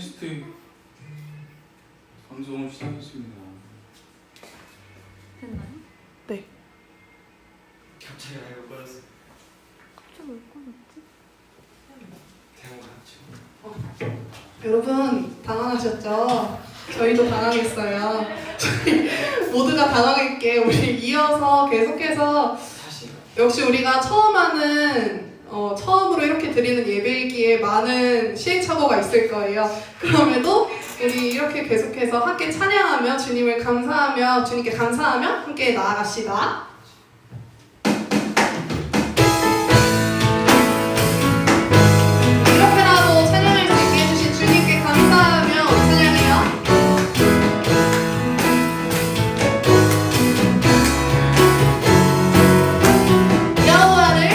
테스트 방송을 시작했습니다. 됐나요? 네. 갑자기 라이브 꺼졌어. 갑자기 왜 꺼졌지? 대응 같죠. 여러분 당황하셨죠? 저희도 당황했어요. 저희 모두가 당황했게 우리 이어서 계속해서 다시. 역시 우리가 처음 하는 처음으로 이렇게 드리는 예배이기에 많은 시행착오가 있을 거예요. 그럼에도 우리 이렇게 계속해서 함께 찬양하며 주님을 감사하며 주님께 감사하며 함께 나아갑시다. 이렇게라도 찬양할 수 있게 해주신 주님께 감사하며 찬양해요. 여호와를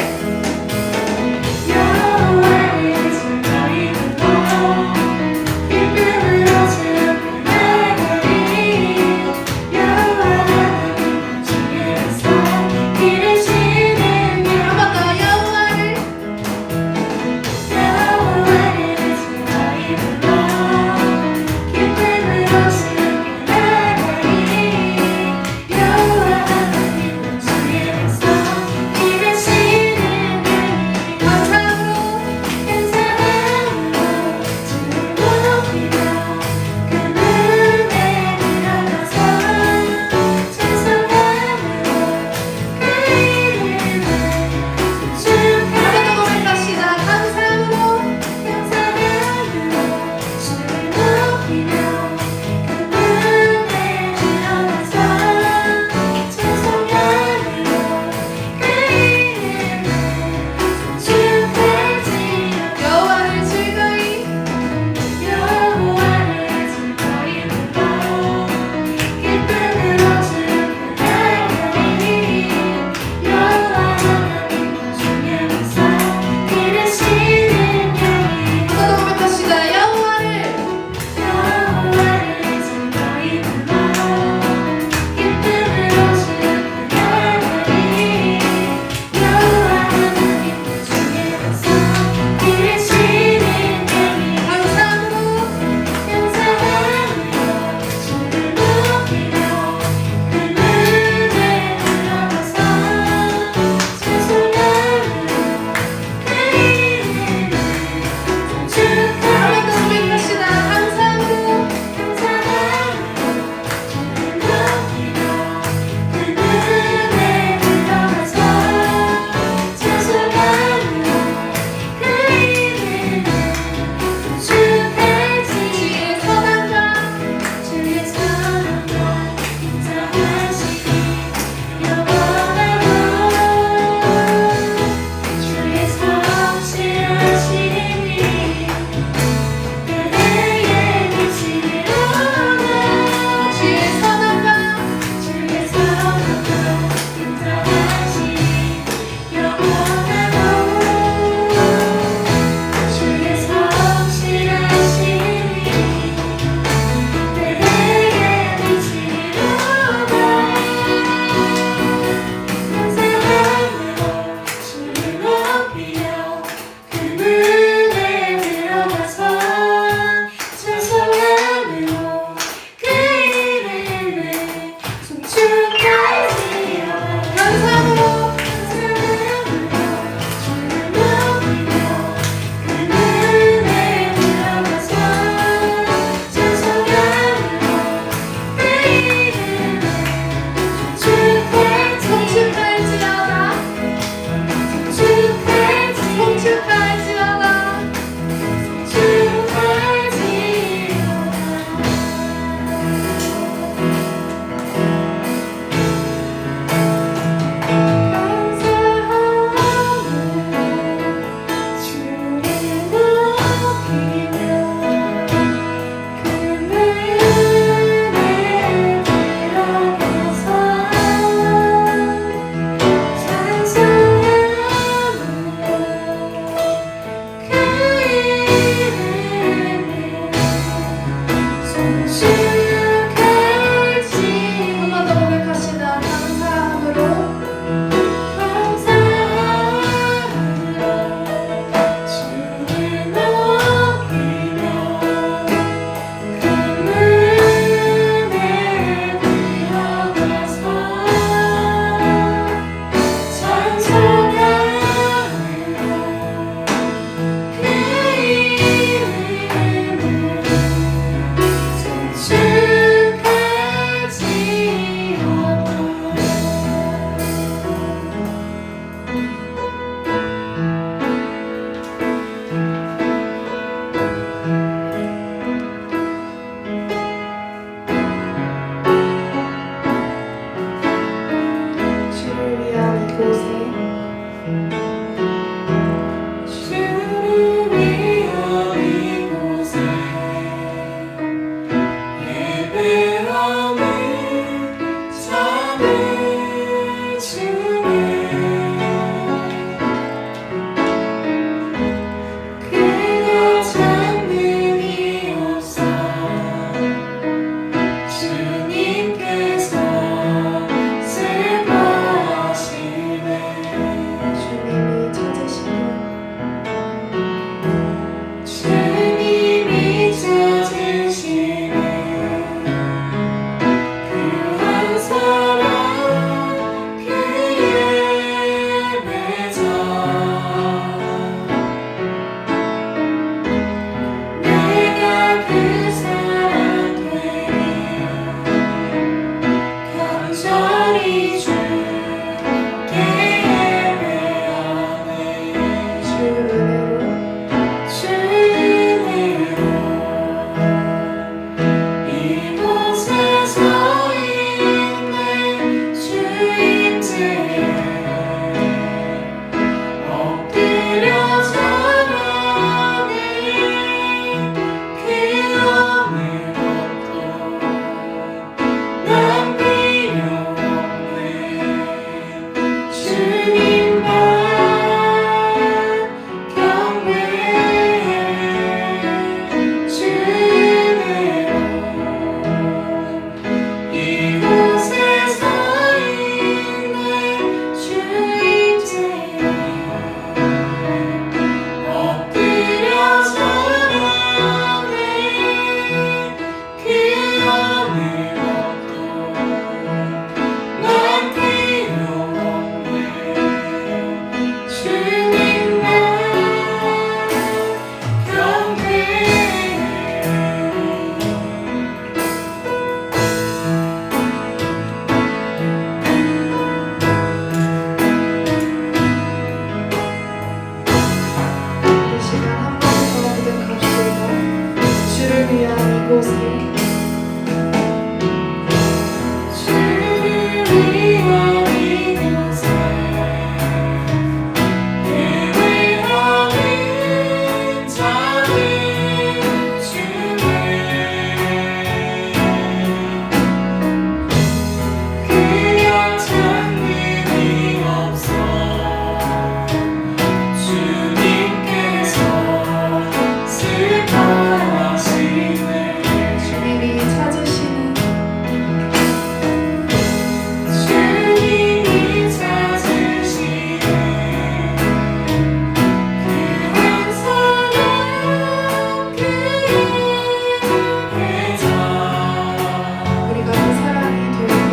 주를 위한 이곳에 주님이 찾으시는 우리가 그 사람이 되고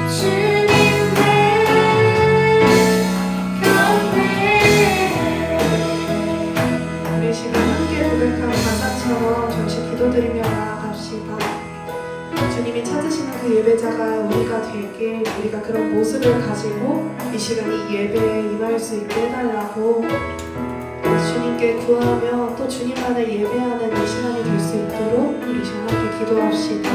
주의 은혜로 우리 시간 함께 고백한 가사처럼 잠시 기도드리며 나아갑시다. 주님이 찾으시는 그 예배자가 우리가 되길, 우리가 그런 모습을 가지고 이 시간 이 예배에 임할 수 있게 해달라고 주님께 구하며 또 주님만을 예배하는 이 시간이 될 수 있도록 우리 시간 함께 기도합시다.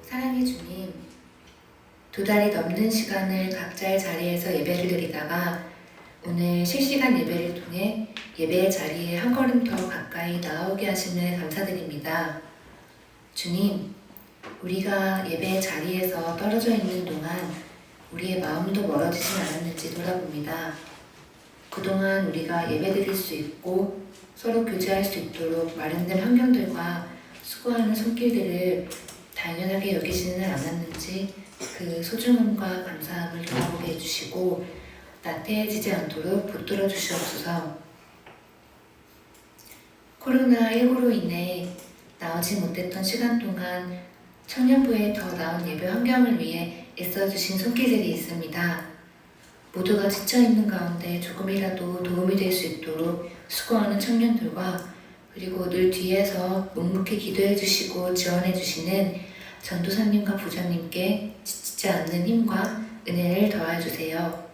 사랑의 주님, 2달이 넘는 시간을 각자의 자리에서 예배를 드리다가 오늘 실시간 예배를 통해 예배의 자리에 한 걸음 더 가까이 나오게 하심을 감사드립니다. 주님, 우리가 예배의 자리에서 떨어져 있는 동안 우리의 마음도 멀어지진 않았는지 돌아봅니다. 그동안 우리가 예배드릴 수 있고 서로 교제할 수 있도록 마련된 환경들과 수고하는 손길들을 당연하게 여기지는 않았는지 그 소중함과 감사함을 돌아보게 해주시고 나태해지지 않도록 붙들어 주시옵소서. 코로나19로 인해 나오지 못했던 시간 동안 청년부에 더 나은 예배 환경을 위해 애써주신 손길들이 있습니다. 모두가 지쳐있는 가운데 조금이라도 도움이 될 수 있도록 수고하는 청년들과 그리고 늘 뒤에서 묵묵히 기도해주시고 지원해주시는 전도사님과 부장님께 지치지 않는 힘과 은혜를 더해주세요.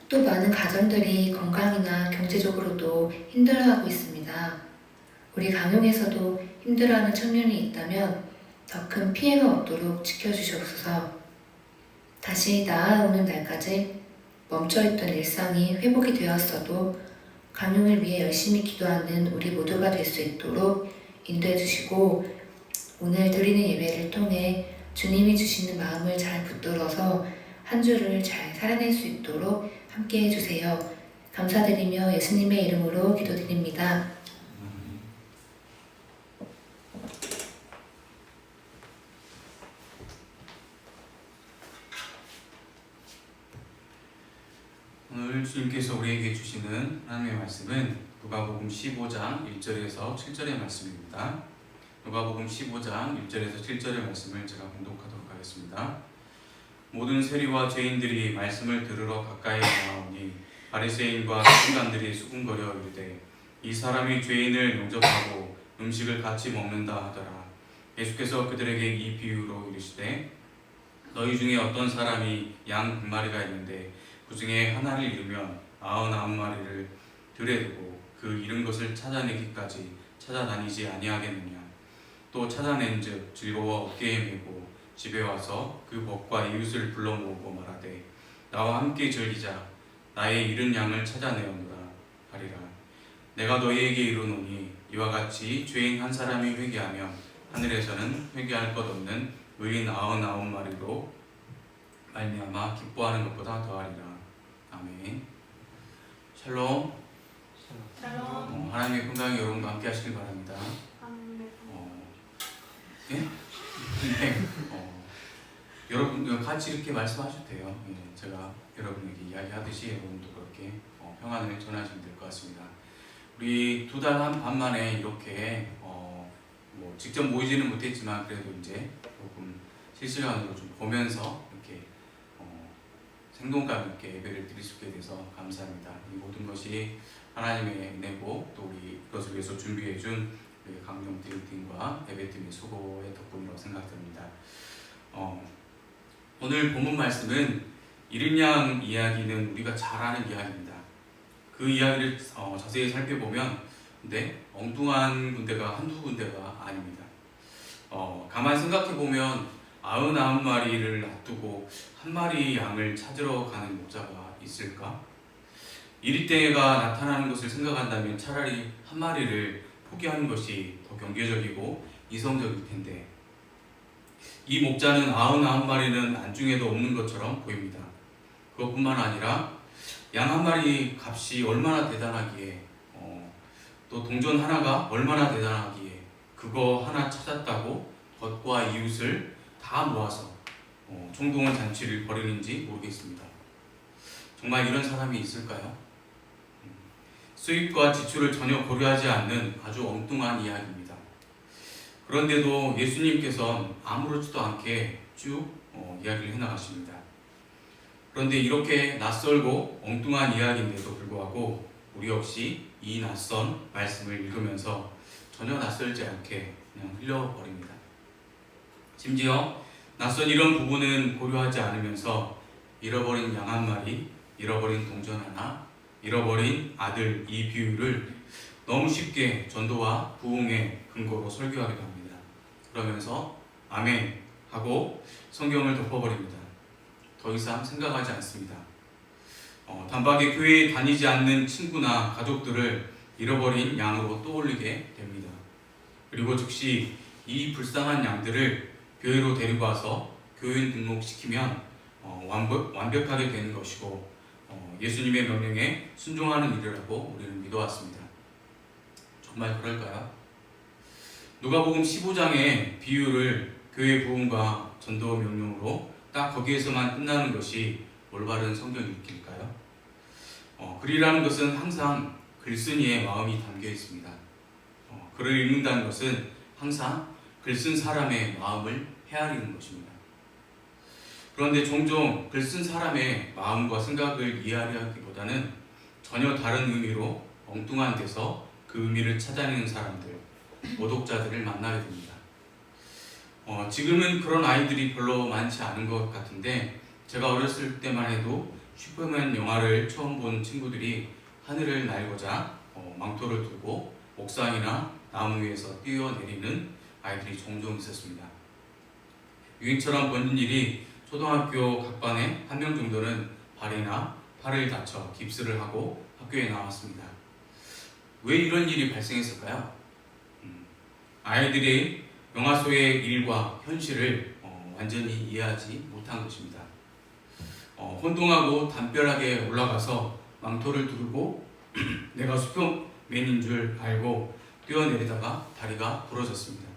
또 많은 가정들이 건강이나 경제적으로도 힘들어하고 있습니다. 우리 강용에서도 힘들어하는 청년이 있다면 더 큰 피해가 없도록 지켜주시옵소서. 다시 나아오는 날까지 멈춰있던 일상이 회복이 되었어도 강용을 위해 열심히 기도하는 우리 모두가 될 수 있도록 인도해 주시고 오늘 드리는 예배를 통해 주님이 주시는 마음을 잘 붙들어서 한 주를 잘 살아낼 수 있도록 함께 해주세요. 감사드리며 예수님의 이름으로 기도드립니다. 오늘 주님께서 우리에게 주시는 하나님의 말씀은 누가복음 15장 1절에서 7절의 말씀입니다. 누가복음 15장 1절에서 7절의 말씀을 제가 봉독하도록 하겠습니다. 모든 세리와 죄인들이 말씀을 들으러 가까이 나오니 바리새인과 서기관들이 수군거려 이르되 이 사람이 죄인을 용접하고 음식을 같이 먹는다 하더라. 예수께서 그들에게 이 비유로 이르시되 너희 중에 어떤 사람이 양 100마리가 있는데 그 중에 하나를 잃으면 99마리를 들에 두고 그 잃은 것을 찾아내기까지 찾아다니지 아니하겠느냐. 또 찾아낸즉 즐거워 어깨에 메고 집에 와서 그 벗과 이웃을 불러 모으고 말하되 나와 함께 즐기자. 나의 잃은 양을 찾아내었노라 하리라. 내가 너희에게 이르노니 이와 같이 죄인 한 사람이 회개하면 하늘에서는 회개할 것 없는 의인 99마리로 말미암아 기뻐하는 것보다 더하리라. 아멘. 샬롬. 하나님의 평강이 여러분과 함께 하시길 바랍니다. 예? 네. 여러분 같이 이렇게 말씀하셔도 돼요. 예, 제가 여러분에게 이야기하듯이 여러분도 그렇게 평안을 전하시면 될 것 같습니다. 우리 2달 반 만에 이렇게 뭐 직접 모이지는 못했지만 그래도 이제 조금 실시간으로 좀 보면서 이렇게 생동감 있게 예배를 드릴 수 있게 돼서 감사합니다. 이 모든 것이 하나님의 은혜고 또 우리 이것을 위해서 준비해준 강령 드림팀과 예배팀의 수고의 덕분이라고 생각됩니다. 오늘 본문 말씀은 잃은 양 이야기는 우리가 잘 아는 이야기입니다. 그 이야기를 자세히 살펴보면 근데 엉뚱한 군데가 한두 군데가 아닙니다. 가만 생각해보면 99마리를 놔두고 한 마리 양을 찾으러 가는 목자가 있을까? 이리 때가 나타나는 것을 생각한다면 차라리 한 마리를 포기하는 것이 더 경제적이고 이성적일 텐데 이 목자는 99마리는 안중에도 없는 것처럼 보입니다. 그것뿐만 아니라 양 한 마리 값이 얼마나 대단하기에 또 동전 하나가 얼마나 대단하기에 그거 하나 찾았다고 겉과 이웃을 다 모아서 총동원 잔치를 벌이는지 모르겠습니다. 정말 이런 사람이 있을까요? 수입과 지출을 전혀 고려하지 않는 아주 엉뚱한 이야기입니다. 그런데도 예수님께서는 아무렇지도 않게 쭉 이야기를 해나가십니다. 그런데 이렇게 낯설고 엉뚱한 이야기인데도 불구하고 우리 역시 이 낯선 말씀을 읽으면서 전혀 낯설지 않게 그냥 흘려버립니다. 심지어 낯선 이런 부분은 고려하지 않으면서 잃어버린 양 한 마리, 잃어버린 동전 하나, 잃어버린 아들 이 비유를 너무 쉽게 전도와 부흥의 근거로 설교하기도 합니다. 그러면서 아멘 하고 성경을 덮어버립니다. 더 이상 생각하지 않습니다. 단박에 교회에 다니지 않는 친구나 가족들을 잃어버린 양으로 떠올리게 됩니다. 그리고 즉시 이 불쌍한 양들을 교회로 데리고 와서 교인 등록시키면 완벽하게 되는 것이고 예수님의 명령에 순종하는 일이라고 우리는 믿어왔습니다. 정말 그럴까요? 누가복음 15장의 비유를 교회 부흥과 전도 명령으로 딱 거기에서만 끝나는 것이 올바른 성경 읽기일까요? 글이라는 것은 항상 글쓴이의 마음이 담겨 있습니다. 글을 읽는다는 것은 항상 글쓴 사람의 마음을 헤아리는 것입니다. 그런데 종종 글쓴 사람의 마음과 생각을 이해하기보다는 전혀 다른 의미로 엉뚱한 데서 그 의미를 찾아내는 사람들, 모독자들을 만나게 됩니다. 지금은 그런 아이들이 별로 많지 않은 것 같은데 제가 어렸을 때만 해도 슈퍼맨 영화를 처음 본 친구들이 하늘을 날고자 망토를 들고 옥상이나 나무 위에서 뛰어내리는 아이들이 종종 있었습니다. 유행처럼 번진 일이 초등학교 각 반에 한 명 정도는 발이나 팔을 다쳐 깁스를 하고 학교에 나왔습니다. 왜 이런 일이 발생했을까요? 아이들이 영화 속의 일과 현실을 완전히 이해하지 못한 것입니다. 혼동하고 담벼락에 올라가서 망토를 두르고 내가 슈퍼맨인 줄 알고 뛰어내리다가 다리가 부러졌습니다.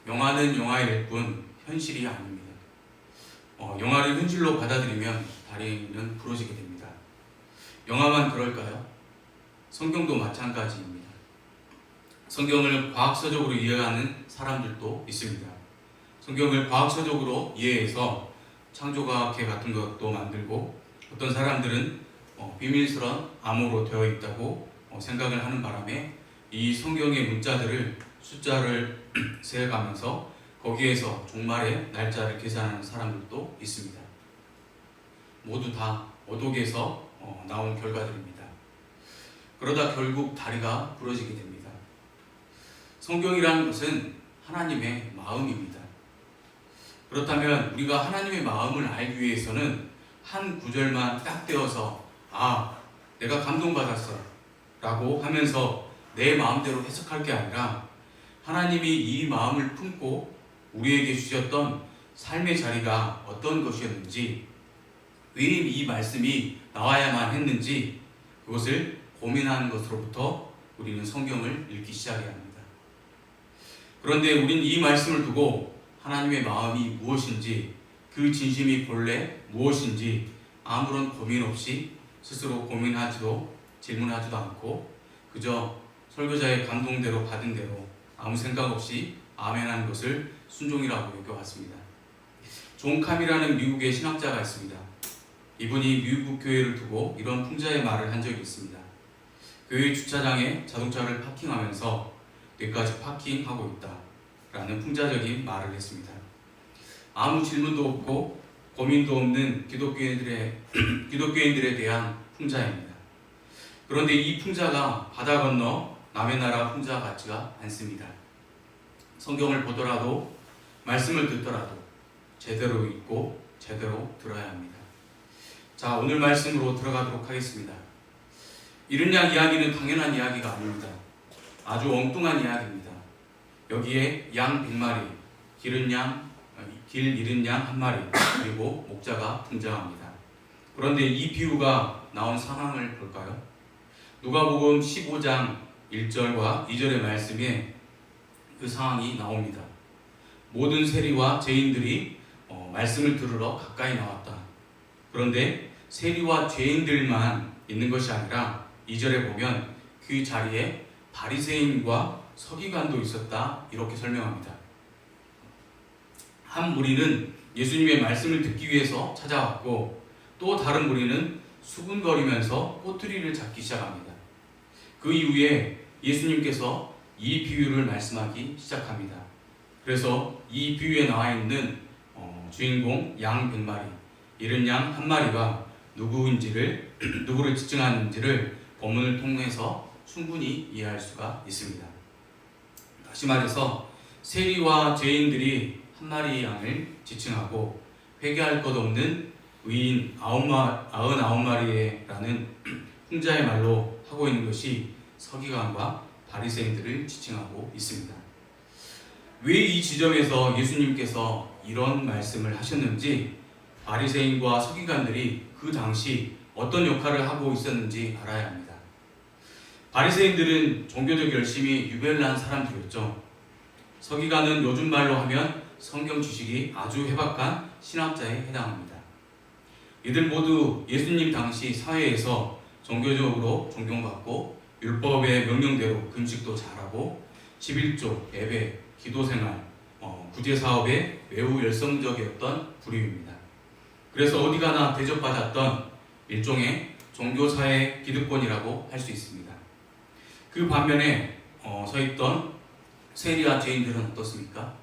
영화는 영화일 뿐 현실이 아닙니다. 영화를 현실로 받아들이면 다리는 부러지게 됩니다. 영화만 그럴까요? 성경도 마찬가지입니다. 성경을 과학서적으로 이해하는 사람들도 있습니다. 성경을 과학서적으로 이해해서 창조과학회 같은 것도 만들고 어떤 사람들은 비밀스러운 암호로 되어 있다고 생각을 하는 바람에 이 성경의 문자들을 숫자를 세어가면서 거기에서 종말의 날짜를 계산하는 사람들도 있습니다. 모두 다 어독에서 나온 결과들입니다. 그러다 결국 다리가 부러지게 됩니다. 성경이라는 것은 하나님의 마음입니다. 그렇다면 우리가 하나님의 마음을 알기 위해서는 한 구절만 딱 떼어서 내가 감동받았어 라고 하면서 내 마음대로 해석할 게 아니라 하나님이 이 마음을 품고 우리에게 주셨던 삶의 자리가 어떤 것이었는지, 왜 이 말씀이 나와야만 했는지 그것을 고민하는 것으로부터 우리는 성경을 읽기 시작해야 합니다. 그런데 우린 이 말씀을 두고 하나님의 마음이 무엇인지, 그 진심이 본래 무엇인지 아무런 고민 없이 스스로 고민하지도 질문하지도 않고 그저 설교자의 감동대로 받은 대로 아무 생각 없이 아멘하는 것을 순종이라고 여겨왔습니다. 존 캄이라는 미국의 신학자가 있습니다. 이분이 미국 교회를 두고 이런 풍자의 말을 한 적이 있습니다. 교회 주차장에 자동차를 파킹하면서 뇌까지 파킹하고 있다 라는 풍자적인 말을 했습니다. 아무 질문도 없고 고민도 없는 기독교인들에 대한 풍자입니다. 그런데 이 풍자가 바다 건너 남의 나라 풍자 같지가 않습니다. 성경을 보더라도 말씀을 듣더라도 제대로 읽고 제대로 들어야 합니다. 자, 오늘 말씀으로 들어가도록 하겠습니다. 이른 양 이야기는 당연한 이야기가 아닙니다. 아주 엉뚱한 이야기입니다. 여기에 양 100마리, 길 잃은 양 1마리, 그리고 목자가 등장합니다. 그런데 이 비유가 나온 상황을 볼까요? 누가복음 15장 1절과 2절의 말씀에 그 상황이 나옵니다. 모든 세리와 죄인들이 말씀을 들으러 가까이 나왔다. 그런데 세리와 죄인들만 있는 것이 아니라 2절에 보면 그 자리에 바리새인과 서기관도 있었다, 이렇게 설명합니다. 한 무리는 예수님의 말씀을 듣기 위해서 찾아왔고 또 다른 무리는 수군거리면서 꼬투리를 잡기 시작합니다. 그 이후에 예수님께서 이 비유를 말씀하기 시작합니다. 그래서 이 비유에 나와 있는 주인공 양 100마리, 잃은 양 1마리가 누구를 지칭하는지를 본문을 통해서 충분히 이해할 수가 있습니다. 다시 말해서 세리와 죄인들이 1마리 양을 지칭하고 회개할 것 없는 의인 99마리라는 풍자의 말로 하고 있는 것이 서기관과 바리새인들을 지칭하고 있습니다. 왜 이 지점에서 예수님께서 이런 말씀을 하셨는지, 바리새인과 서기관들이 그 당시 어떤 역할을 하고 있었는지 알아야 합니다. 바리새인들은 종교적 열심이 유별난 사람들이었죠. 서기관은 요즘 말로 하면 성경 지식이 아주 해박한 신학자에 해당합니다. 이들 모두 예수님 당시 사회에서 종교적으로 존경받고 율법의 명령대로 금식도 잘하고 11조, 예배, 기도생활, 구제 사업에 매우 열성적이었던 부류입니다. 그래서 어디 가나 대접받았던 일종의 종교사회 기득권이라고 할 수 있습니다. 그 반면에 서 있던 세리와 죄인들은 어떻습니까?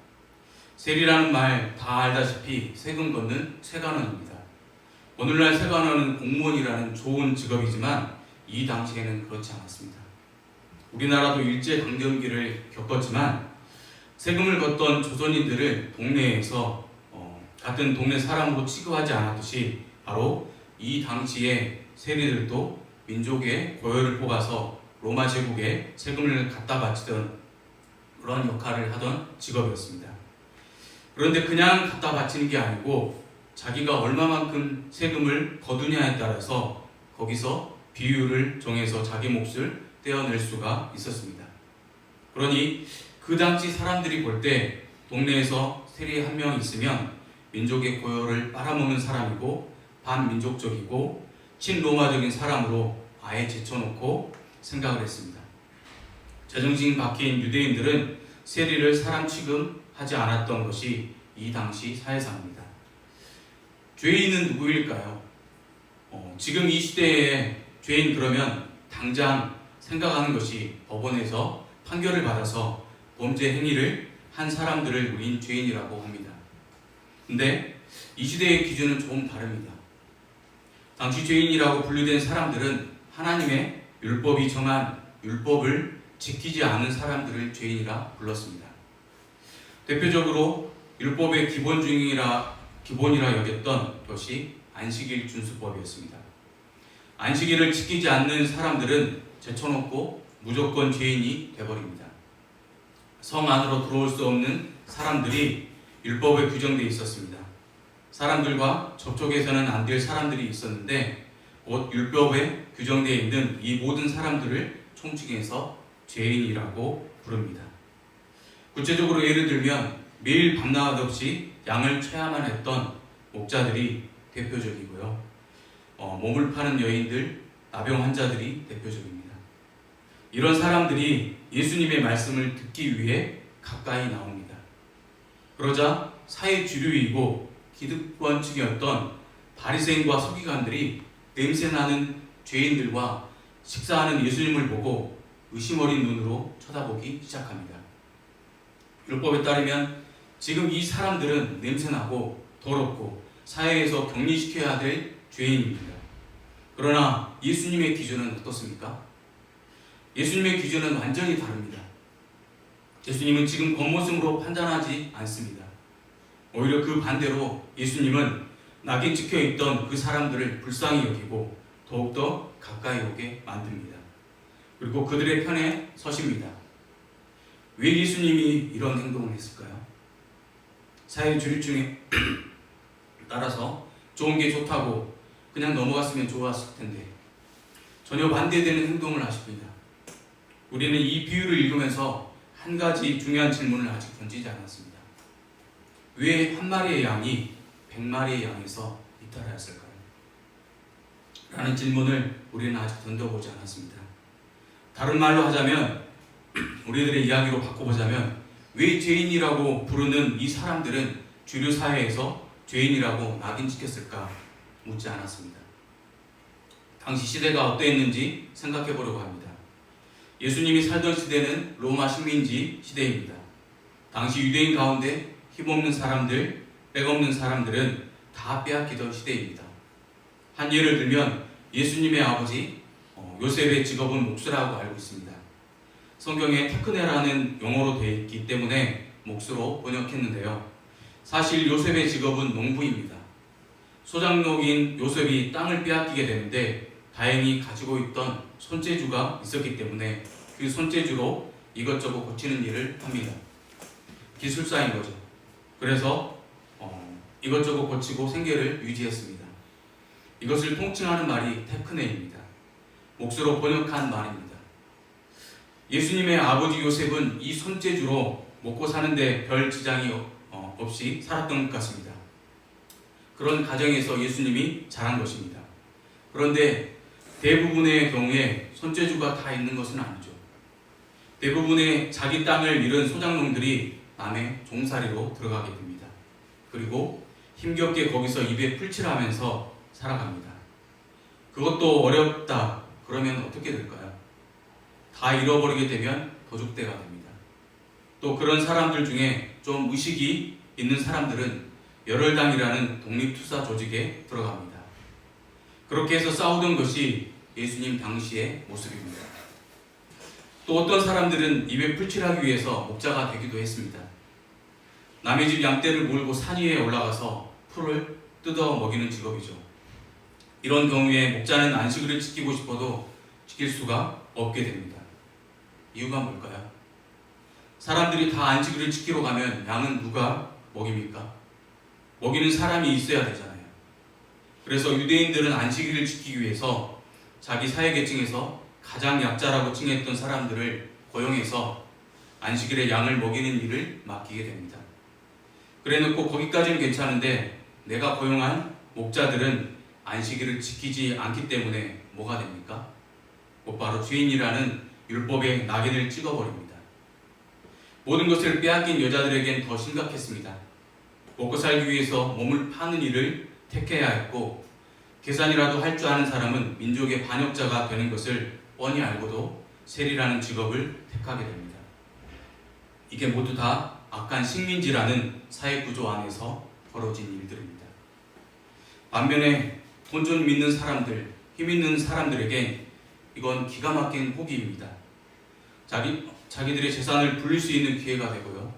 세리라는 말 다 알다시피 세금 걷는 세관원입니다. 오늘날 세관원은 공무원이라는 좋은 직업이지만 이 당시에는 그렇지 않았습니다. 우리나라도 일제강점기를 겪었지만 세금을 걷던 조선인들을 동네에서 같은 동네 사람으로 취급하지 않았듯이 바로 이 당시에 세리들도 민족의 고열을 뽑아서 로마 제국에 세금을 갖다 바치던 그런 역할을 하던 직업이었습니다. 그런데 그냥 갖다 바치는 게 아니고 자기가 얼마만큼 세금을 거두냐에 따라서 거기서 비율을 정해서 자기 몫을 떼어낼 수가 있었습니다. 그러니 그 당시 사람들이 볼 때 동네에서 세리 한 명 있으면 민족의 고열을 빨아먹는 사람이고 반민족적이고 친로마적인 사람으로 아예 제쳐놓고 생각을 했습니다. 제정신 박해인 유대인들은 세리를 사람 취급하지 않았던 것이 이 당시 사회상입니다. 죄인은 누구일까요? 지금 이 시대에 죄인 그러면 당장 생각하는 것이 법원에서 판결을 받아서 범죄 행위를 한 사람들을 우린 죄인이라고 합니다. 근데 이 시대의 기준은 조금 다릅니다. 당시 죄인이라고 분류된 사람들은 하나님의 율법이 정한 율법을 지키지 않은 사람들을 죄인이라 불렀습니다. 대표적으로 율법의 기본이라 여겼던 것이 안식일 준수법이었습니다. 안식일을 지키지 않는 사람들은 제쳐놓고 무조건 죄인이 되어버립니다. 성 안으로 들어올 수 없는 사람들이 율법에 규정되어 있었습니다. 사람들과 접촉해서는 안 될 사람들이 있었는데 곧 율법에 규정되어 있는 이 모든 사람들을 총칭해서 죄인이라고 부릅니다. 구체적으로 예를 들면 매일 밤낮 없이 양을 쳐야만 했던 목자들이 대표적이고요. 몸을 파는 여인들, 나병 환자들이 대표적입니다. 이런 사람들이 예수님의 말씀을 듣기 위해 가까이 나옵니다. 그러자 사회 주류이고 기득권층이었던 바리새인과 서기관들이 냄새나는 죄인들과 식사하는 예수님을 보고 의심 어린 눈으로 쳐다보기 시작합니다. 율법에 따르면 지금 이 사람들은 냄새나고 더럽고 사회에서 격리시켜야 될 죄인입니다. 그러나 예수님의 기준은 어떻습니까? 예수님의 기준은 완전히 다릅니다. 예수님은 지금 겉모습으로 판단하지 않습니다. 오히려 그 반대로 예수님은 낙인 찍혀 있던 그 사람들을 불쌍히 여기고 더욱더 가까이 오게 만듭니다. 그리고 그들의 편에 서십니다. 왜 예수님이 이런 행동을 했을까요? 사회 주류층에 따라서 좋은 게 좋다고 그냥 넘어갔으면 좋았을 텐데 전혀 반대되는 행동을 하십니다. 우리는 이 비유를 읽으면서 한 가지 중요한 질문을 아직 던지지 않았습니다. 왜 한 마리의 양이 100마리의 양에서 이탈하였을까요? 라는 질문을 우리는 아직 던져보지 않았습니다. 다른 말로 하자면 우리들의 이야기로 바꿔보자면 왜 죄인이라고 부르는 이 사람들은 주류 사회에서 죄인이라고 낙인 찍혔을까 묻지 않았습니다. 당시 시대가 어떠했는지 생각해 보려고 합니다. 예수님이 살던 시대는 로마 식민지 시대입니다. 당시 유대인 가운데 힘없는 사람들, 백없는 사람들은 다 빼앗기던 시대입니다. 한 예를 들면 예수님의 아버지 요셉의 직업은 목수라고 알고 있습니다. 성경에 테크네라는 용어로 되어 있기 때문에 목수로 번역했는데요. 사실 요셉의 직업은 농부입니다. 소장농인 요셉이 땅을 빼앗기게 되는데 다행히 가지고 있던 손재주가 있었기 때문에 그 손재주로 이것저것 고치는 일을 합니다. 기술사인 거죠. 그래서 이것저것 고치고 생계를 유지했습니다. 이것을 통칭하는 말이 테크네입니다. 목수로 번역한 말입니다. 예수님의 아버지 요셉은 이 손재주로 먹고 사는데 별 지장이 없이 살았던 것 같습니다. 그런 가정에서 예수님이 자란 것입니다. 그런데 대부분의 경우에 손재주가 다 있는 것은 아니죠. 대부분의 자기 땅을 잃은 소작농들이 남의 종살이로 들어가게 됩니다. 그리고 힘겹게 거기서 입에 풀칠하면서 살아갑니다. 그것도 어렵다 그러면 어떻게 될까요? 다 잃어버리게 되면 도둑대가 됩니다. 또 그런 사람들 중에 좀 의식이 있는 사람들은 열혈당이라는 독립투사 조직에 들어갑니다. 그렇게 해서 싸우던 것이 예수님 당시의 모습입니다. 또 어떤 사람들은 입에 풀칠하기 위해서 목자가 되기도 했습니다. 남의 집 양떼를 몰고 산 위에 올라가서 풀을 뜯어 먹이는 직업이죠. 이런 경우에 목자는 안식일을 지키고 싶어도 지킬 수가 없게 됩니다. 이유가 뭘까요? 사람들이 다 안식일을 지키러 가면 양은 누가 먹입니까? 먹이는 사람이 있어야 되잖아요. 그래서 유대인들은 안식일을 지키기 위해서 자기 사회계층에서 가장 약자라고 칭했던 사람들을 고용해서 안식일에 양을 먹이는 일을 맡기게 됩니다. 그래놓고 거기까지는 괜찮은데 내가 고용한 목자들은 안식일을 지키지 않기 때문에 뭐가 됩니까? 곧바로 죄인이라는 율법의 낙인을 찍어버립니다. 모든 것을 빼앗긴 여자들에겐 더 심각했습니다. 먹고 살기 위해서 몸을 파는 일을 택해야 했고 계산이라도 할 줄 아는 사람은 민족의 반역자가 되는 것을 뻔히 알고도 세리라는 직업을 택하게 됩니다. 이게 모두 다 악한 식민지라는 사회구조 안에서 벌어진 일들입니다. 반면에 돈 좀 믿는 사람들, 힘 있는 사람들에게 이건 기가 막힌 호기입니다. 자기들의 재산을 불릴 수 있는 기회가 되고요.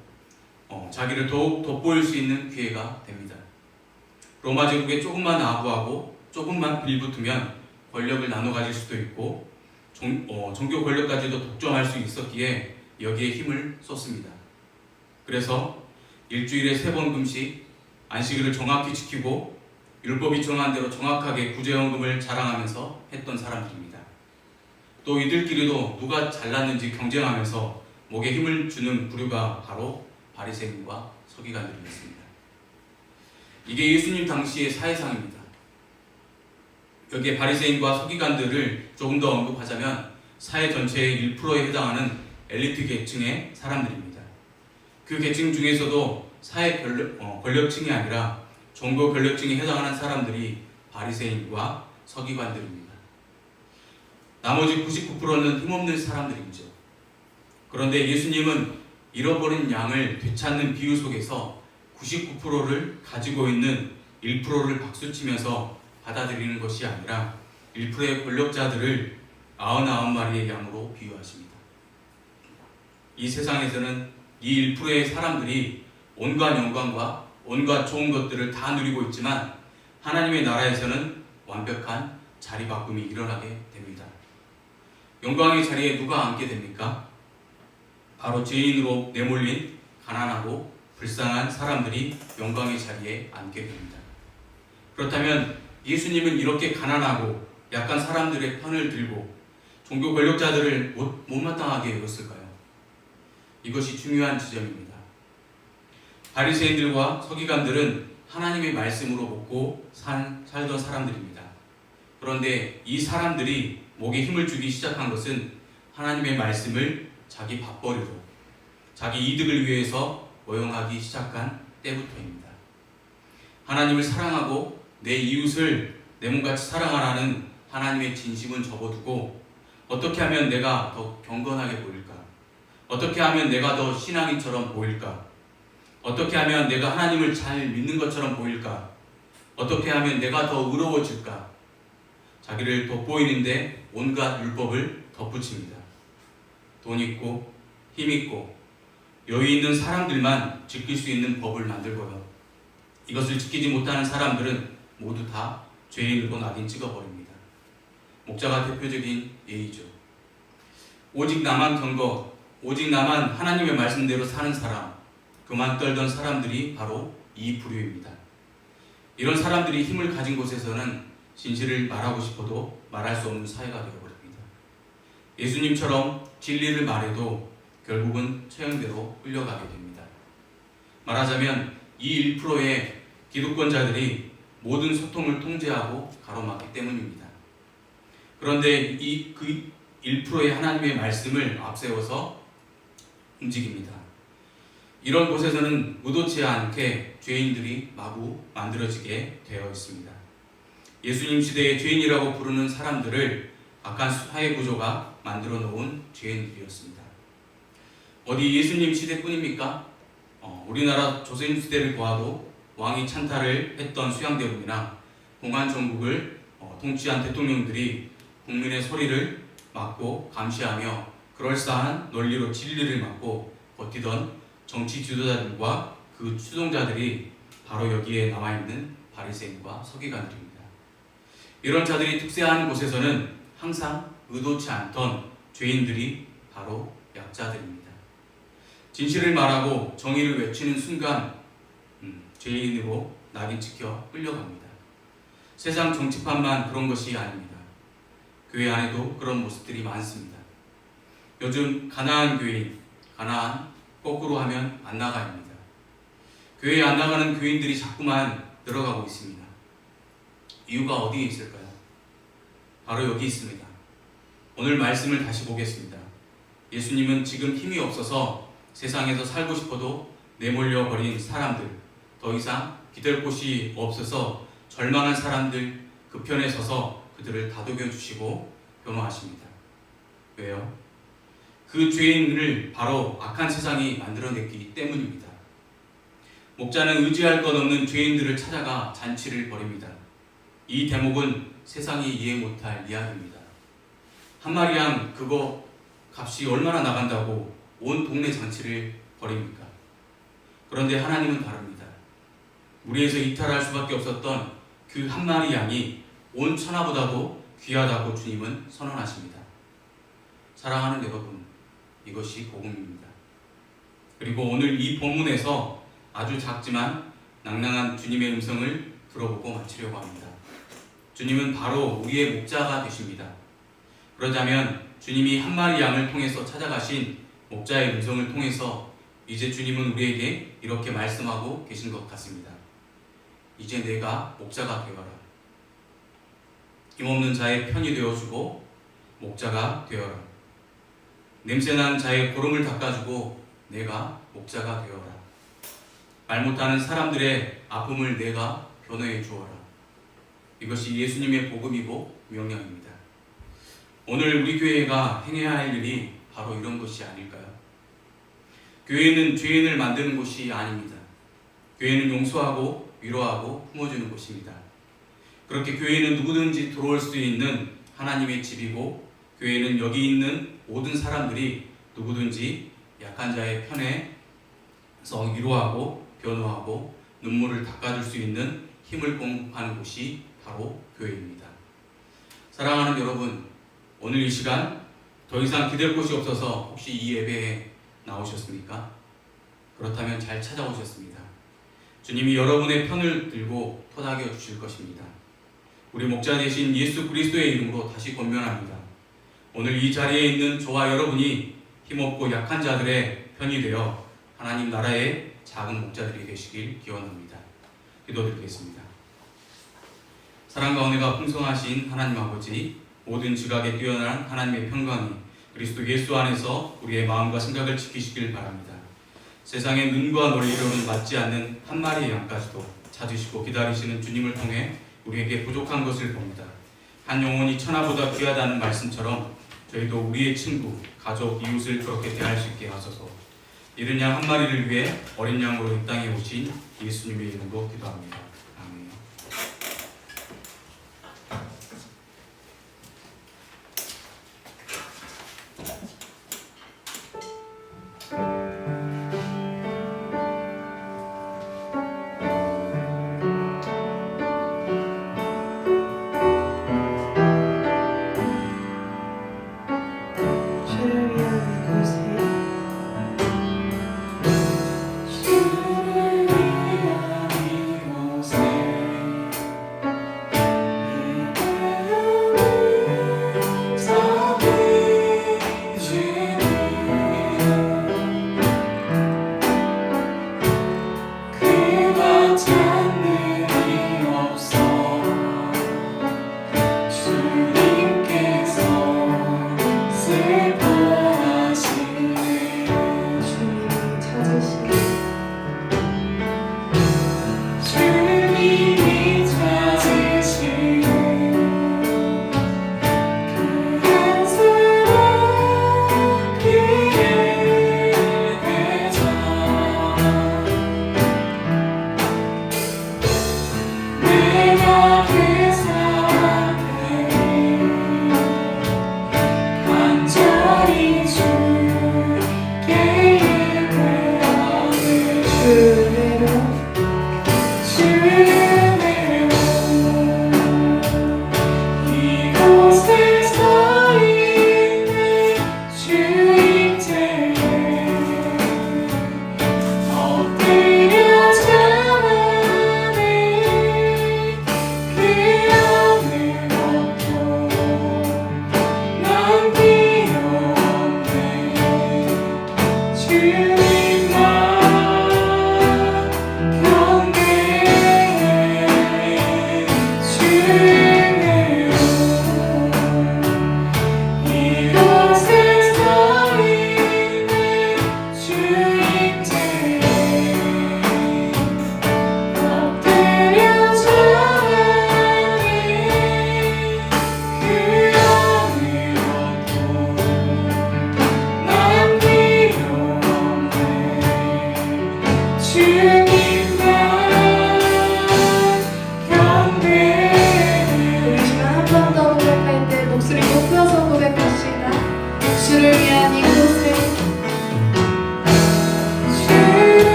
자기를 더욱 돋보일 수 있는 기회가 됩니다. 로마 제국에 조금만 아부하고 조금만 빌붙으면 권력을 나눠 가질 수도 있고 종교 권력까지도 독점할 수 있었기에 여기에 힘을 쏟습니다. 그래서 일주일에 3번 금식, 안식일을 정확히 지키고 율법이 정한 대로 정확하게 구제연금을 자랑하면서 했던 사람들입니다. 또 이들끼리도 누가 잘났는지 경쟁하면서 목에 힘을 주는 부류가 바로 바리새인과 서기관들이었습니다. 이게 예수님 당시의 사회상입니다. 여기에 바리새인과 서기관들을 조금 더 언급하자면 사회 전체의 1%에 해당하는 엘리트 계층의 사람들입니다. 그 계층 중에서도 사회 권력층이 아니라 종교 권력층에 해당하는 사람들이 바리새인과 서기관들입니다. 나머지 99%는 힘없는 사람들이죠. 그런데 예수님은 잃어버린 양을 되찾는 비유 속에서 99%를 가지고 있는 1%를 박수치면서 받아들이는 것이 아니라 1%의 권력자들을 99마리의 양으로 비유하십니다. 이 세상에서는 이 1%의 사람들이 온갖 영광과 온갖 좋은 것들을 다 누리고 있지만 하나님의 나라에서는 완벽한 자리바꿈이 일어나게 됩니다. 영광의 자리에 누가 앉게 됩니까? 바로 죄인으로 내몰린 가난하고 불쌍한 사람들이 영광의 자리에 앉게 됩니다. 그렇다면 예수님은 이렇게 가난하고 약한 사람들의 편을 들고 종교 권력자들을 못마땅하게 여겼을까요? 이것이 중요한 지점입니다. 바리새인들과 서기관들은 하나님의 말씀으로 먹고 살던 사람들입니다. 그런데 이 사람들이 목에 힘을 주기 시작한 것은 하나님의 말씀을 자기 밥벌이로 자기 이득을 위해서 허용하기 시작한 때부터입니다. 하나님을 사랑하고 내 이웃을 내 몸같이 사랑하라는 하나님의 진심은 접어두고 어떻게 하면 내가 더 경건하게 보일까? 어떻게 하면 내가 더 신앙인처럼 보일까? 어떻게 하면 내가 하나님을 잘 믿는 것처럼 보일까? 어떻게 하면 내가 더 의로워질까? 자기를 돋보이는데 온갖 율법을 덧붙입니다. 돈 있고 힘 있고 여유 있는 사람들만 지킬 수 있는 법을 만들고요. 이것을 지키지 못하는 사람들은 모두 다 죄인으로 낙인 찍어버립니다. 목자가 대표적인 예이죠. 오직 나만 경거, 오직 나만 하나님의 말씀대로 사는 사람, 그만 떨던 사람들이 바로 이 부류입니다. 이런 사람들이 힘을 가진 곳에서는 진실을 말하고 싶어도 말할 수 없는 사회가 되어버립니다. 예수님처럼 진리를 말해도 결국은 처형대로 끌려가게 됩니다. 말하자면 이 1%의 기득권자들이 모든 소통을 통제하고 가로막기 때문입니다. 그런데 그 1%의 하나님의 말씀을 앞세워서 움직입니다. 이런 곳에서는 의도치 않게 죄인들이 마구 만들어지게 되어 있습니다. 예수님 시대의 죄인이라고 부르는 사람들을 악한 사회 구조가 만들어 놓은 죄인들이었습니다. 어디 예수님 시대뿐입니까? 우리나라 조선 시대를 보아도 왕이 찬탈을 했던 수양대군이나 공안 정국을 통치한 대통령들이 국민의 소리를 막고 감시하며 그럴싸한 논리로 진리를 막고 버티던 정치 지도자들과 그 추종자들이 바로 여기에 남아있는 바리새인과 서기관들입니다. 이런 자들이 특세하는 곳에서는 항상 의도치 않던 죄인들이 바로 약자들입니다. 진실을 말하고 정의를 외치는 순간 죄인으로 낙인 찍혀 끌려갑니다. 세상 정치판만 그런 것이 아닙니다. 교회 안에도 그런 모습들이 많습니다. 요즘 가난한 교인, 가난한 거꾸로 하면 안 나가입니다. 교회에 안 나가는 교인들이 자꾸만 늘어가고 있습니다. 이유가 어디에 있을까요? 바로 여기 있습니다. 오늘 말씀을 다시 보겠습니다. 예수님은 지금 힘이 없어서 세상에서 살고 싶어도 내몰려 버린 사람들, 더 이상 기댈 곳이 없어서 절망한 사람들 그 편에 서서 그들을 다독여 주시고 변호하십니다. 왜요? 그 죄인을 바로 악한 세상이 만들어냈기 때문입니다. 목자는 의지할 것 없는 죄인들을 찾아가 잔치를 벌입니다. 이 대목은 세상이 이해 못할 이야기입니다. 한 마리 양 그거 값이 얼마나 나간다고 온 동네 잔치를 벌입니까? 그런데 하나님은 다릅니다. 무리에서 이탈할 수밖에 없었던 그 한 마리 양이 온 천하보다도 귀하다고 주님은 선언하십니다. 사랑하는 여러분, 이것이 복음입니다. 그리고 오늘 이 본문에서 아주 작지만 낭낭한 주님의 음성을 들어보고 마치려고 합니다. 주님은 바로 우리의 목자가 되십니다. 그러자면 주님이 한 마리 양을 통해서 찾아가신 목자의 음성을 통해서 이제 주님은 우리에게 이렇게 말씀하고 계신 것 같습니다. 이제 내가 목자가 되어라. 힘없는 자의 편이 되어주고 목자가 되어라. 냄새난 자의 고름을 닦아주고 내가 목자가 되어라. 말 못하는 사람들의 아픔을 내가 변호해 주어라. 이것이 예수님의 복음이고 명령입니다. 오늘 우리 교회가 행해야 할 일이 바로 이런 것이 아닐까요? 교회는 죄인을 만드는 곳이 아닙니다. 교회는 용서하고 위로하고 품어주는 곳입니다. 그렇게 교회는 누구든지 들어올 수 있는 하나님의 집이고 교회는 여기 있는 모든 사람들이 누구든지 약한 자의 편에서 위로하고 변호하고 눈물을 닦아줄 수 있는 힘을 공급하는 곳이 바로 교회입니다. 사랑하는 여러분, 오늘 이 시간 더 이상 기댈 곳이 없어서 혹시 이 예배에 나오셨습니까? 그렇다면 잘 찾아오셨습니다. 주님이 여러분의 편을 들고 토닥여 주실 것입니다. 우리 목자 되신 예수 그리스도의 이름으로 다시 권면합니다. 오늘 이 자리에 있는 저와 여러분이 힘없고 약한 자들의 편이 되어 하나님 나라의 작은 목자들이 되시길 기원합니다. 기도드리겠습니다. 사랑과 은혜가 풍성하신 하나님 아버지, 모든 지각에 뛰어난 하나님의 평강이 그리스도 예수 안에서 우리의 마음과 생각을 지키시길 바랍니다. 세상의 눈과 논리로는 맞지 않는 한 마리의 양까지도 찾으시고 기다리시는 주님을 통해 우리에게 부족한 것을 봅니다. 한 영혼이 천하보다 귀하다는 말씀처럼 저희도 우리의 친구, 가족, 이웃을 그렇게 대할 수 있게 하소서. 이른 양 한 마리를 위해 어린 양으로 이 땅에 오신 예수님의 이름으로 기도합니다. 아멘. 주를 위한 이곳에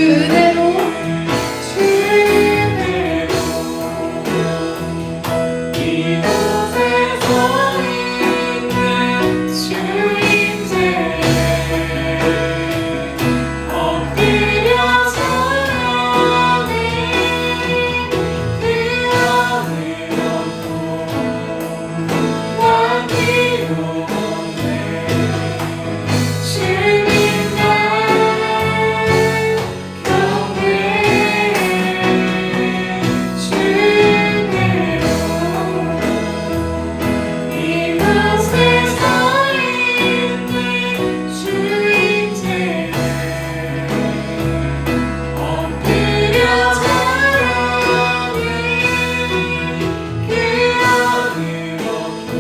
그대로 이곳에 서 있는 주인께 엎드려 절하네. 그 안을 얻고 난 필요 없네. 주님 날 경외해 주네요. 이곳에 서 있는 주인께 엎드려 절하네. 그 안을 얻고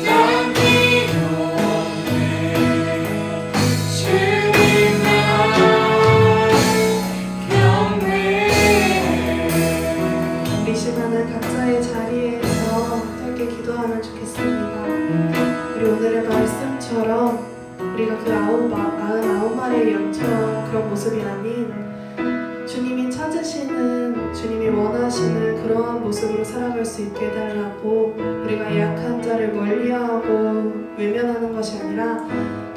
난 필요 없네. 주님 날 경외해. 우리 시간은 각자의 자리에서 짧게 기도하면 좋겠습니다. 우리 오늘의 말씀처럼 우리가 그 99마리의 양처럼 그런 모습이 아닌 주님이 찾으시는, 주님이 원하시는 그러한 모습으로 살아갈 수 있게 해달라고, 우리가 약한 자를 멀리하고 외면하는 것이 아니라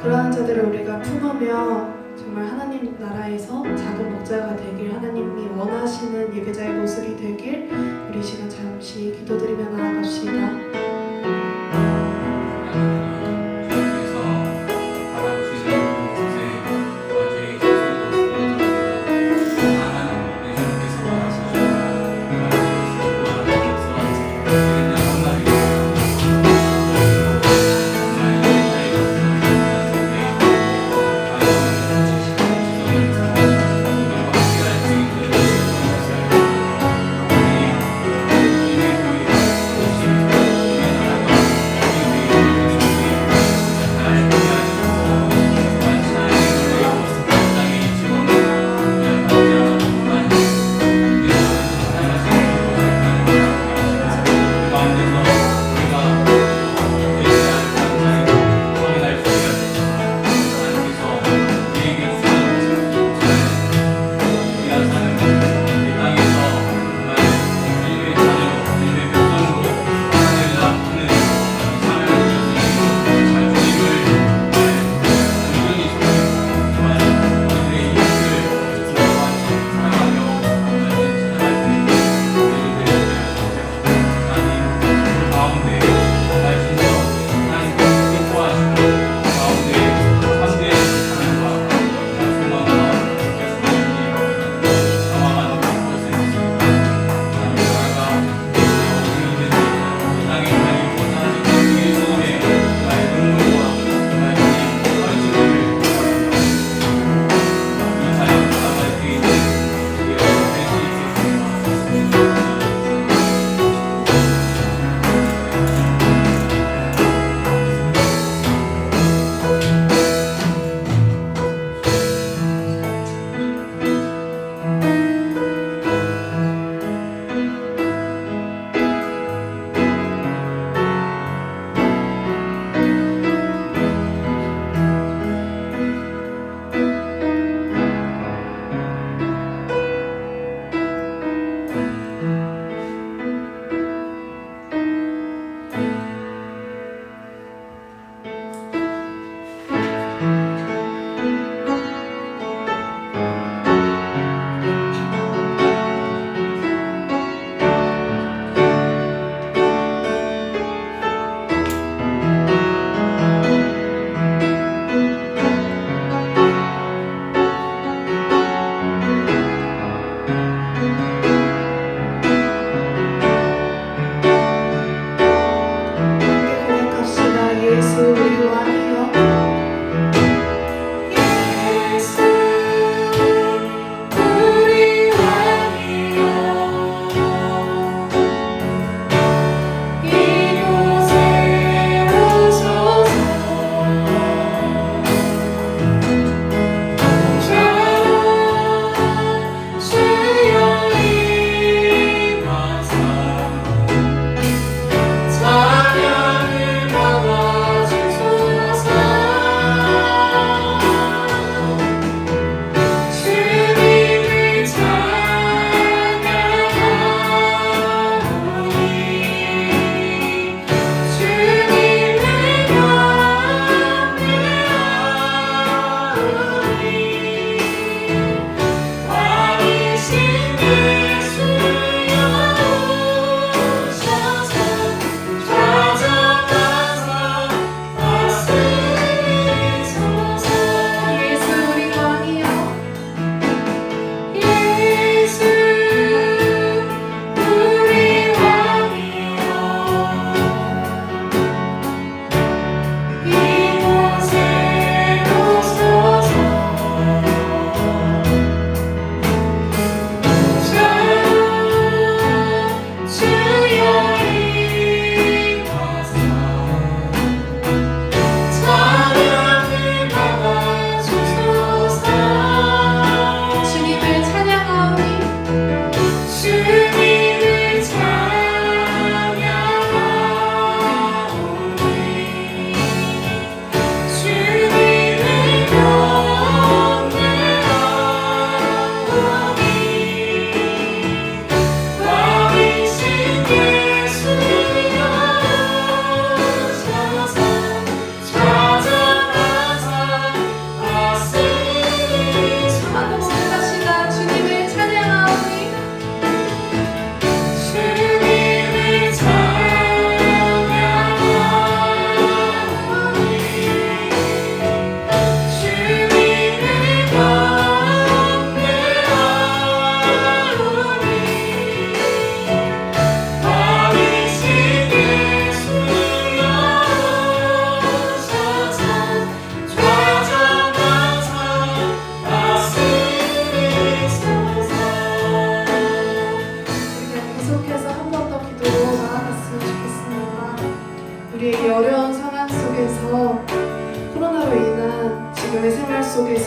그러한 자들을 우리가 품으며 정말 하나님 나라에서 작은 목자가 되길, 하나님이 원하시는 예배자의 모습이 되길 우리 시간 잠시 기도드리며 나아갑시다.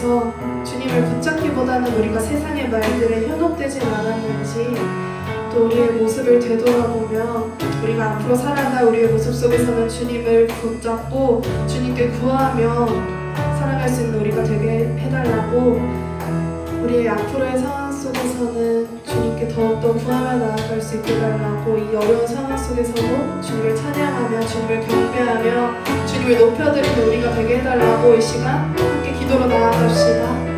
가운데서 주님을 붙잡기보다는 우리가 세상의 말들에 현혹되진 않았는지, 또 우리의 모습을 되돌아보며 우리가 앞으로 살아갈 우리의 모습 속에서는 주님을 붙잡고 주님께 구하며 살아갈 수 있는 우리가 되게 해달라고, 우리의 앞으로의 상황 속에서는 주님께 더욱더 구하며 나아갈 수 있게 해달라고, 이 어려운 상황 속에서도 주님을 찬양하며 주님을 경배하며 주님을 높여드리는 우리가 되게 해달라고 이 시간 함께 기도로 나아갑시다.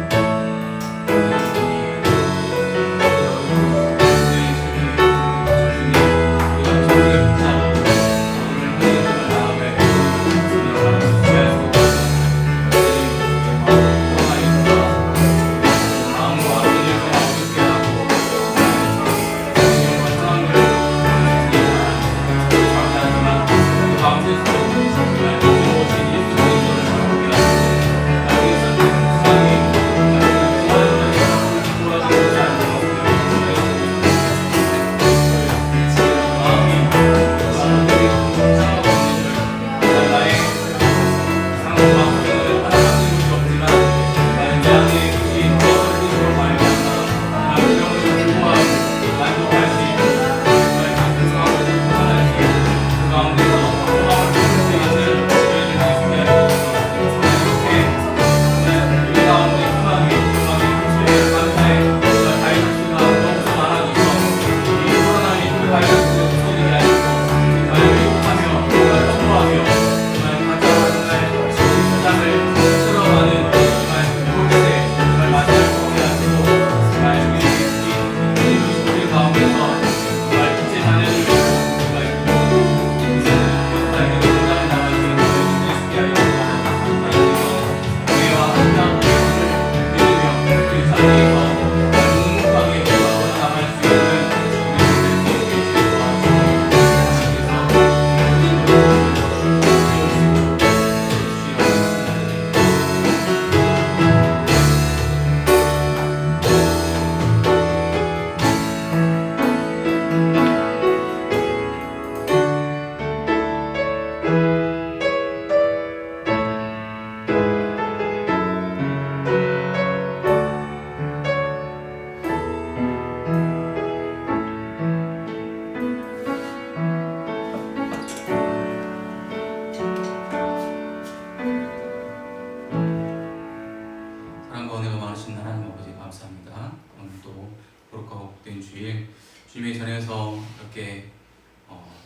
사랑과 은혜가 많으신 하나님 아버지 감사합니다. 오늘도 거룩하고 복된 주일 주님의 전에서 이렇게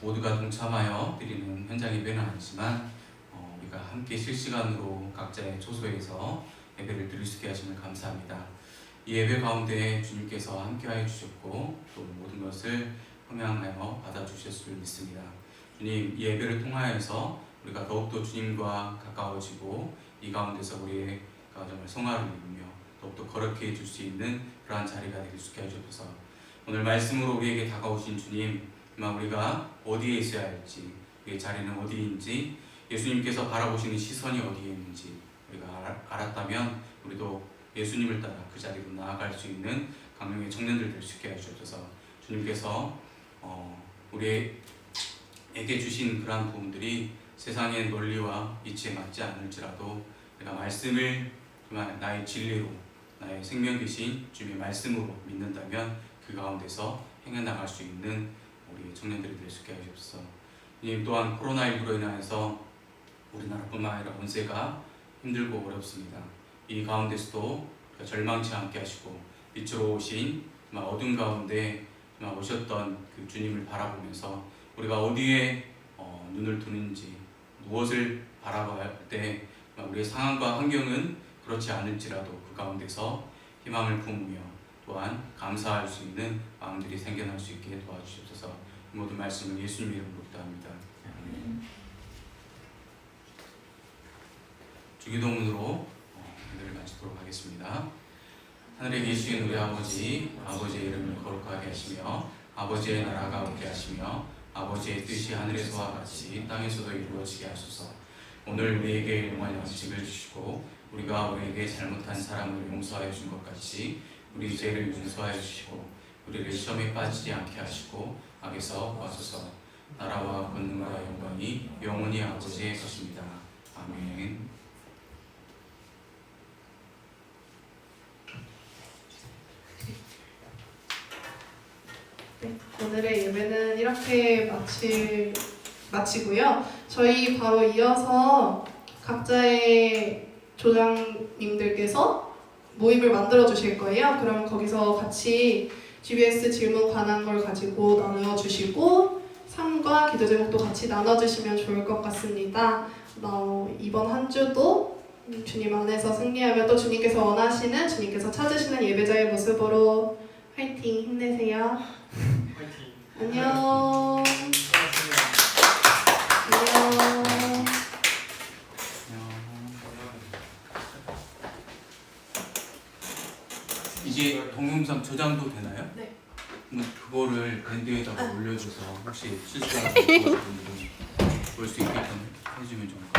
모두가 동참하여 드리는 현장 예배는 아니지만 우리가 함께 실시간으로 각자의 초소에서 예배를 드릴 수 있게 하심을 감사합니다. 이 예배 가운데 주님께서 함께하여 주셨고 또 모든 것을 평양하여 받아주셨을 줄 믿습니다. 주님, 이 예배를 통하여서 우리가 더욱더 주님과 가까워지고 이 가운데서 우리의 정말 성화를 이루며 더욱더 거룩해 해줄 수 있는 그러한 자리가 되길 수 있게 해주셔서 오늘 말씀으로 우리에게 다가오신 주님, 우리가 어디에 있어야 할지, 우리의 자리는 어디인지, 예수님께서 바라보시는 시선이 어디에 있는지 우리가 알았다면 우리도 예수님을 따라 그 자리로 나아갈 수 있는 강령의 청년들 될 수 있게 해주셔서 주님께서 우리에게 주신 그러한 부분들이 세상의 논리와 이치에 맞지 않을지라도 내가 말씀을 나의 진리로, 나의 생명 되신 주님의 말씀으로 믿는다면 그 가운데서 행해나갈 수 있는 우리 청년들이 될 수 있게 하옵소서. 주님, 또한 코로나19로 인해서 우리나라뿐만 아니라 온 세가 힘들고 어렵습니다. 이 가운데서도 절망치 않게 하시고 빛으로 오신 어둠 가운데 오셨던 그 주님을 바라보면서 우리가 어디에 눈을 두는지, 무엇을 바라볼 때 우리의 상황과 환경은 그렇지 않을지라도 그 가운데서 희망을 품으며 또한 감사할 수 있는 마음들이 생겨날 수 있게 도와주시옵소서. 이 모든 말씀을 예수님 이름으로 기도합니다. 주기도문으로 기도를 마치도록 하겠습니다. 하늘에 계신 우리 아버지, 아버지의 이름을 거룩하게 하시며 아버지의 나라가 오게 하시며 아버지의 뜻이 하늘에서와 같이 땅에서도 이루어지게 하소서. 오늘 우리에게 일용할 양식을 주시고 우리가 우리에게 잘못한 사람을 용서하여 준 것 같이 우리 죄를 용서하여 주시고 우리를 시험에 빠지지 않게 하시고 악에서 구하소서. 나라와 권능과 영광이 영원히 아버지의 것입니다. 아멘. 오늘의 예배는 이렇게 마치고요. 저희 바로 이어서 각자의 조장님들께서 모임을 만들어 주실 거예요. 그럼 거기서 같이 GBS 질문 관한 걸 가지고 나누어 주시고 삶과 기도 제목도 같이 나눠 주시면 좋을 것 같습니다. 이번 한 주도 주님 안에서 승리하며 또 주님께서 원하시는, 주님께서 찾으시는 예배자의 모습으로 화이팅, 힘내세요. 화이팅. 안녕. 고맙습니다. 안녕. 이게 동영상 저장도 되나요? 네. 그럼 그거를 밴드에다가 올려줘서 혹시 실수하는 볼 수 있게끔 해주면 좋을 것 같아요.